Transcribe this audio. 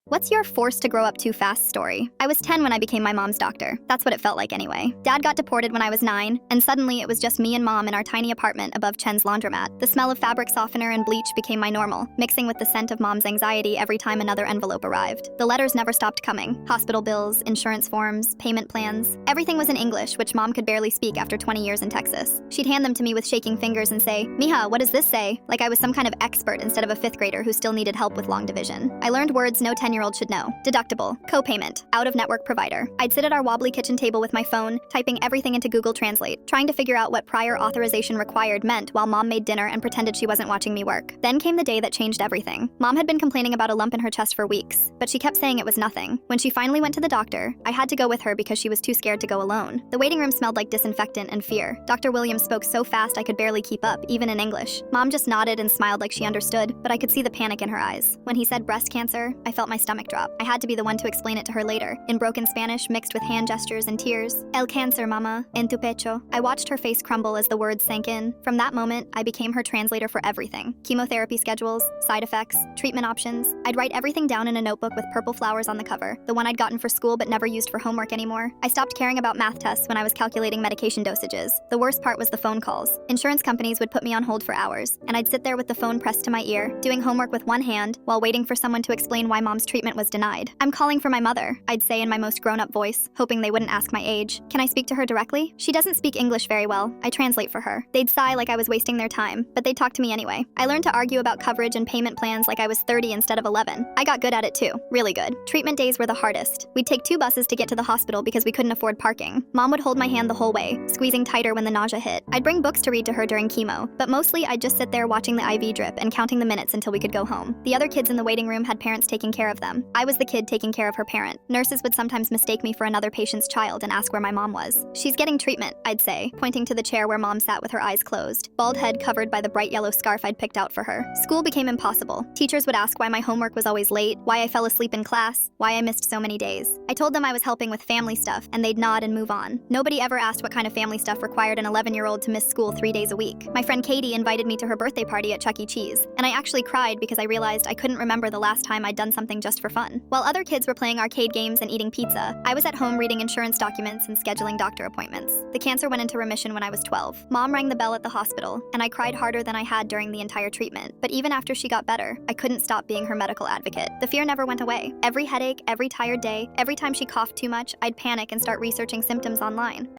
What's your forced to grow up too fast story? I was 10 when I became my mom's doctor. That's what it felt like anyway. Dad got deported when I was 9, and suddenly it was just me and mom in our tiny apartment above Chen's laundromat. The smell of fabric softener and bleach became my normal, mixing with the scent of mom's anxiety every time another envelope arrived. The letters never stopped coming. Hospital bills, insurance forms, payment plans. Everything was in English, which mom could barely speak after 20 years in Texas. She'd hand them to me with shaking fingers and say, "Mija, what does this say?" Like I was some kind of expert instead of a 5th grader who still needed help with long division. I learned words no 10-year-old should know. Deductible, co-payment, out-of-network provider. I'd sit at our wobbly kitchen table with my phone, typing everything into Google Translate, trying to figure out what prior authorization required meant while mom made dinner and pretended she wasn't watching me work. Then came the day that changed everything. Mom had been complaining about a lump in her chest for weeks, but she kept saying it was nothing. When she finally went to the doctor, I had to go with her because she was too scared to go alone. The waiting room smelled like disinfectant and fear. Dr. Williams spoke so fast I could barely keep up, even in English. Mom just nodded and smiled like she understood, but I could see the panic in her eyes. When he said breast cancer, I felt my stomach drop. I had to be the one to explain it to her later, in broken Spanish mixed with hand gestures and tears. El cáncer, mama, en tu pecho. I watched her face crumble as the words sank in. From that moment, I became her translator for everything. Chemotherapy schedules, side effects, treatment options. I'd write everything down in a notebook with purple flowers on the cover, the one I'd gotten for school but never used for homework anymore. I stopped caring about math tests when I was calculating medication dosages. The worst part was the phone calls. Insurance companies would put me on hold for hours, and I'd sit there with the phone pressed to my ear, doing homework with one hand, while waiting for someone to explain why mom's treatment was denied. "I'm calling for my mother," I'd say in my most grown-up voice, hoping they wouldn't ask my age. "Can I speak to her directly?" "She doesn't speak English very well. I translate for her." They'd sigh like I was wasting their time, but they'd talk to me anyway. I learned to argue about coverage and payment plans like I was 30 instead of 11. I got good at it too, really good. Treatment days were the hardest. We'd take 2 buses to get to the hospital because we couldn't afford parking. Mom would hold my hand the whole way, squeezing tighter when the nausea hit. I'd bring books to read to her during chemo, but mostly I'd just sit there watching the IV drip and counting the minutes until we could go home. The other kids in the waiting room had parents taking care of them. I was the kid taking care of her parent. Nurses would sometimes mistake me for another patient's child and ask where my mom was. "She's getting treatment," I'd say, pointing to the chair where mom sat with her eyes closed, bald head covered by the bright yellow scarf I'd picked out for her. School became impossible. Teachers would ask why my homework was always late, why I fell asleep in class, why I missed so many days. I told them I was helping with family stuff, and they'd nod and move on. Nobody ever asked what kind of family stuff required an 11-year-old to miss school 3 days a week. My friend Katie invited me to her birthday party at Chuck E. Cheese, and I actually cried because I realized I couldn't remember the last time I'd done something just for fun. While other kids were playing arcade games and eating pizza, I was at home reading insurance documents and scheduling doctor appointments. The cancer went into remission when I was 12. Mom rang the bell at the hospital, and I cried harder than I had during the entire treatment. But even after she got better, I couldn't stop being her medical advocate. The fear never went away. Every headache, every tired day, every time she coughed too much, I'd panic and start researching symptoms online.